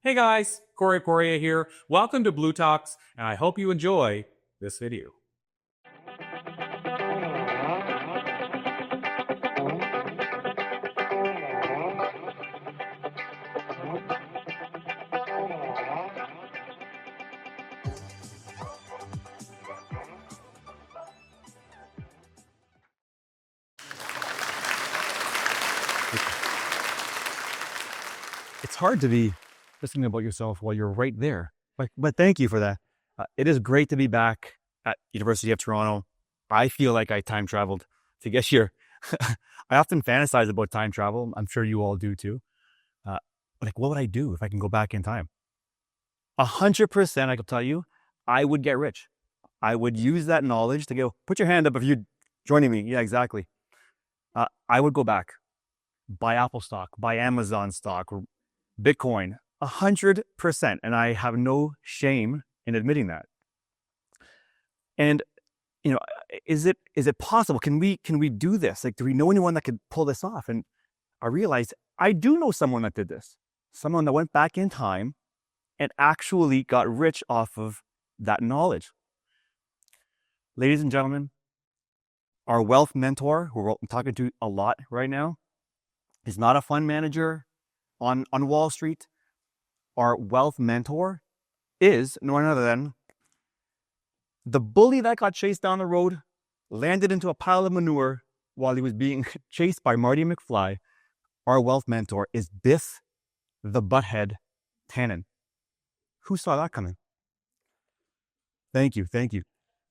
Hey guys, Corey here. Welcome to Blue Talks, and I hope you enjoy this video. It's hard to be listening about yourself while you're right there. But thank you for that. It is great to be back at University of Toronto. I feel like I time traveled to get here. I often fantasize about time travel. I'm sure you all do too. Like, what would I do if I can go back in time? 100%, I can tell you, I would get rich. I would use that knowledge to go, put your hand up if you're joining me. Yeah, exactly. I would go back, buy Apple stock, buy Amazon stock, or Bitcoin, 100%. And I have no shame in admitting that. And, you know, is it possible? Can we do this? Like, do we know anyone that could pull this off? And I realized I do know someone that did this. Someone that went back in time and actually got rich off of that knowledge. Ladies and gentlemen, our wealth mentor, who I'm talking to a lot right now, is not a fund manager on Wall Street. Our wealth mentor is no one other than the bully that got chased down the road, landed into a pile of manure while he was being chased by Marty McFly. Our wealth mentor is Biff the Butthead Tannen. Who saw that coming? Thank you.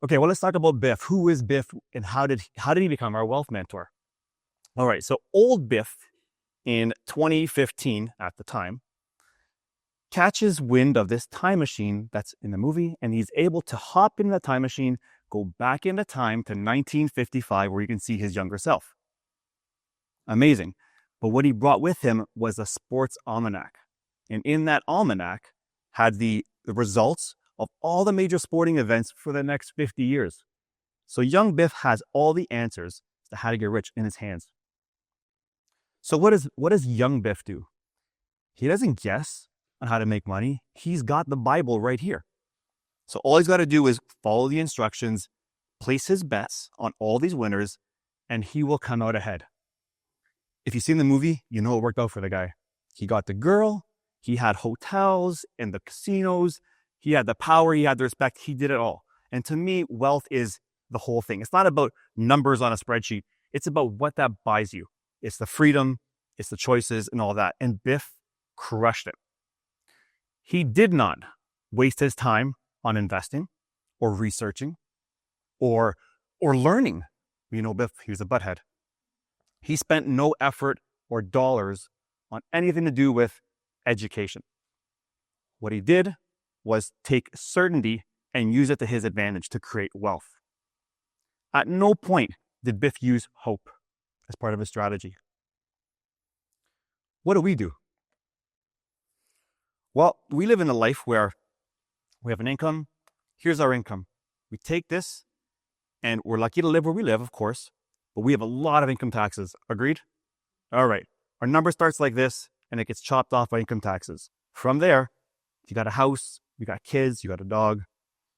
Okay, well, let's talk about Biff. Who is Biff and how did he become our wealth mentor? All right, so old Biff in 2015 at the time catches wind of this time machine that's in the movie, and he's able to hop in the time machine, go back into time to 1955, where you can see his younger self. Amazing. But what he brought with him was a sports almanac. And in that almanac had the results of all the major sporting events for the next 50 years. So young Biff has all the answers to how to get rich in his hands. So what does young Biff do? He doesn't guess on how to make money. He's got the Bible right here. So all he's got to do is follow the instructions, place his bets on all these winners, and he will come out ahead. If you've seen the movie, you know it worked out for the guy. He got the girl, he had hotels and the casinos, he had the power, he had the respect, he did it all. And to me, wealth is the whole thing. It's not about numbers on a spreadsheet. It's about what that buys you. It's the freedom, it's the choices and all that. And Biff crushed it. He did not waste his time on investing or researching or learning. You know, Biff, he was a butthead. He spent no effort or dollars on anything to do with education. What he did was take certainty and use it to his advantage to create wealth. At no point did Biff use hope as part of his strategy. What do we do? Well, we live in a life where we have an income. Here's our income. We take this, and we're lucky to live where we live, of course, but we have a lot of income taxes. Agreed? All right. Our number starts like this, and it gets chopped off by income taxes. From there, you got a house, you got kids, you got a dog,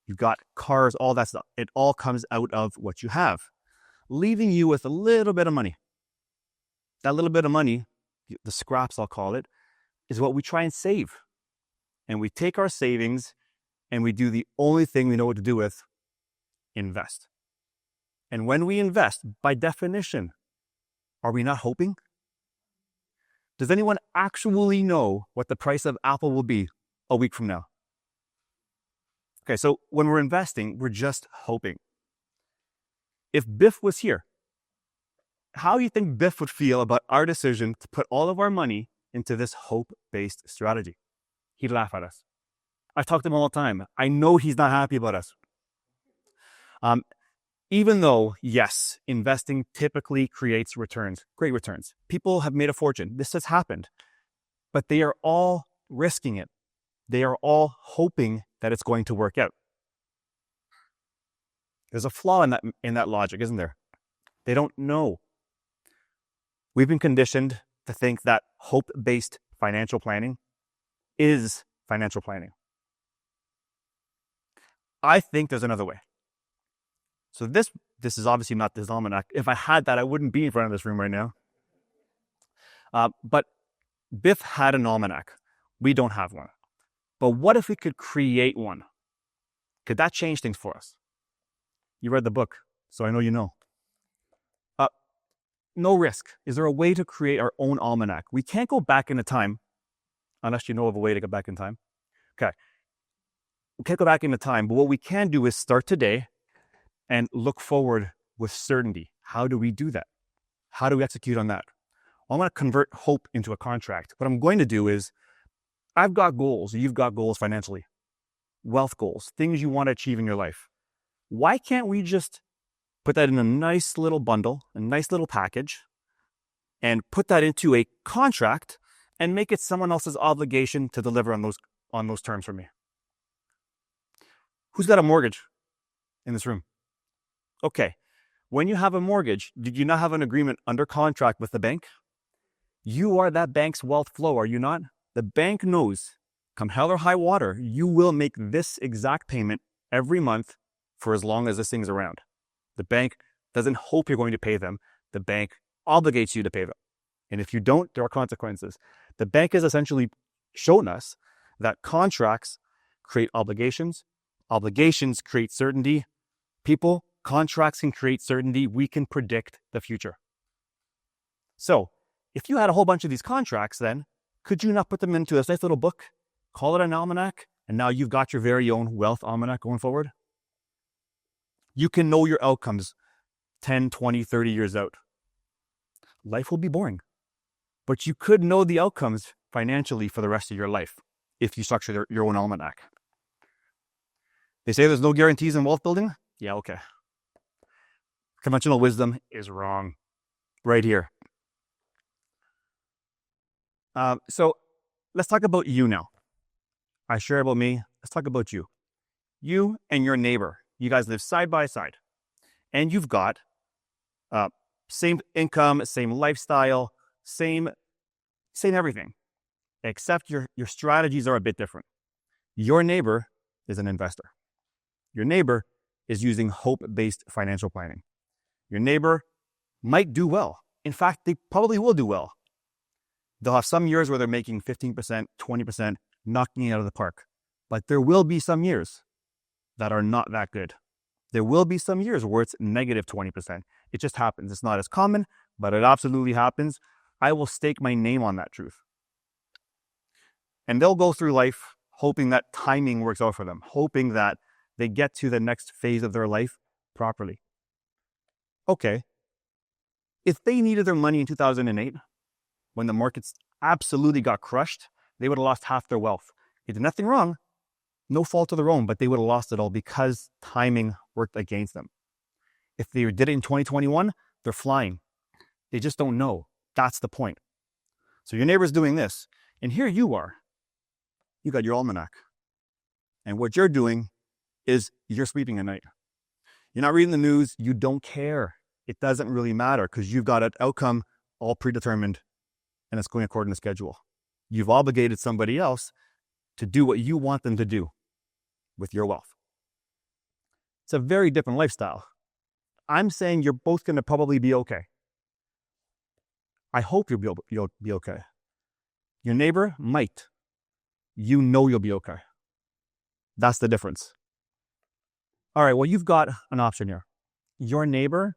you got cars, all that stuff. It all comes out of what you have, leaving you with a little bit of money. That little bit of money, the scraps I'll call it, is what we try and save. And we take our savings and we do the only thing we know what to do with, invest. And when we invest, by definition, are we not hoping? Does anyone actually know what the price of Apple will be a week from now? Okay, so when we're investing, we're just hoping. If Biff was here, how do you think Biff would feel about our decision to put all of our money into this hope-based strategy? He'd laugh at us. I talk to him all the time. I know he's not happy about us. Even though, yes, investing typically creates returns, great returns. People have made a fortune. This has happened. But they are all risking it. They are all hoping that it's going to work out. There's a flaw in that logic, isn't there? They don't know. We've been conditioned to think that hope-based financial planning is financial planning. I think there's another way. So this is obviously not this almanac. If I had that, I wouldn't be in front of this room right now. But Biff had an almanac. We don't have one. But what if we could create one? Could that change things for us? You read the book, so I know you know. No risk. Is there a way to create our own almanac? We can't go back into time, unless you know of a way to go back in time. Okay. We can't go back into time, but what we can do is start today and look forward with certainty. How do we do that? How do we execute on that? I want to convert hope into a contract. What I'm going to do is, I've got goals. You've got goals financially, wealth goals, things you want to achieve in your life. Why can't we just put that in a nice little bundle, a nice little package, and put that into a contract and make it someone else's obligation to deliver on those terms for me? Who's got a mortgage in this room? Okay. When you have a mortgage, did you not have an agreement under contract with the bank? You are that bank's wealth flow, are you not? The bank knows, come hell or high water, you will make this exact payment every month for as long as this thing's around. The bank doesn't hope you're going to pay them. The bank obligates you to pay them. And if you don't, there are consequences. The bank has essentially shown us that contracts create obligations. Obligations create certainty. People, contracts can create certainty. We can predict the future. So if you had a whole bunch of these contracts, then could you not put them into a nice little book, call it an almanac, and now you've got your very own wealth almanac going forward? You can know your outcomes 10, 20, 30 years out. Life will be boring, but you could know the outcomes financially for the rest of your life if you structure your own almanac. They say there's no guarantees in wealth building. Yeah, okay. Conventional wisdom is wrong. Right here. So let's talk about you now. I share about me. Let's talk about you. You and your neighbor. You guys live side by side. And you've got same income, same lifestyle, same everything. Except your strategies are a bit different. Your neighbor is an investor. Your neighbor is using hope-based financial planning. Your neighbor might do well. In fact, they probably will do well. They'll have some years where they're making 15%, 20%, knocking it out of the park. But there will be some years that are not that good. There will be some years where it's negative 20%. It just happens. It's not as common, but it absolutely happens. I will stake my name on that truth. And they'll go through life hoping that timing works out for them, hoping that they get to the next phase of their life properly. Okay. If they needed their money in 2008, when the markets absolutely got crushed, they would have lost half their wealth. They did nothing wrong, no fault of their own, but they would have lost it all because timing worked against them. If they did it in 2021, they're flying. They just don't know. That's the point. So your neighbor's doing this, and here you are. You got your almanac. And what you're doing is you're sleeping at night. You're not reading the news. You don't care. It doesn't really matter because you've got an outcome all predetermined and it's going according to schedule. You've obligated somebody else to do what you want them to do with your wealth. It's a very different lifestyle. I'm saying you're both going to probably be okay. I hope you'll be okay. Your neighbor might. You know you'll be okay. That's the difference. All right, well, you've got an option here. Your neighbor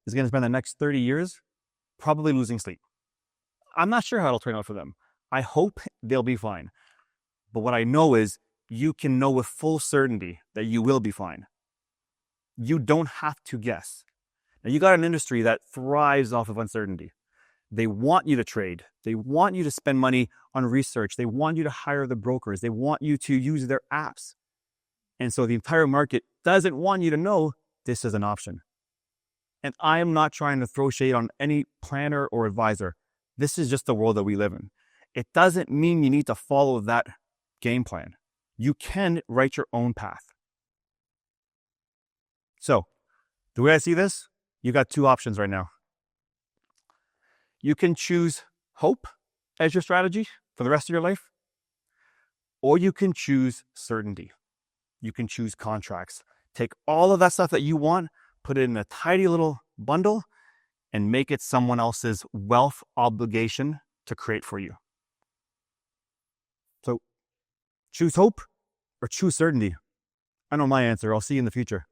is going to spend the next 30 years probably losing sleep. I'm not sure how it'll turn out for them. I hope they'll be fine. But what I know is you can know with full certainty that you will be fine. You don't have to guess. Now, you got an industry that thrives off of uncertainty. They want you to trade. They want you to spend money on research. They want you to hire the brokers. They want you to use their apps. And so the entire market doesn't want you to know this is an option. And I am not trying to throw shade on any planner or advisor. This is just the world that we live in. It doesn't mean you need to follow that game plan. You can write your own path. So, the way I see this, you got two options right now. You can choose hope as your strategy for the rest of your life, or you can choose certainty. You can choose contracts. Take all of that stuff that you want, put it in a tidy little bundle, and make it someone else's wealth obligation to create for you. So choose hope or choose certainty. I know my answer. I'll see you in the future.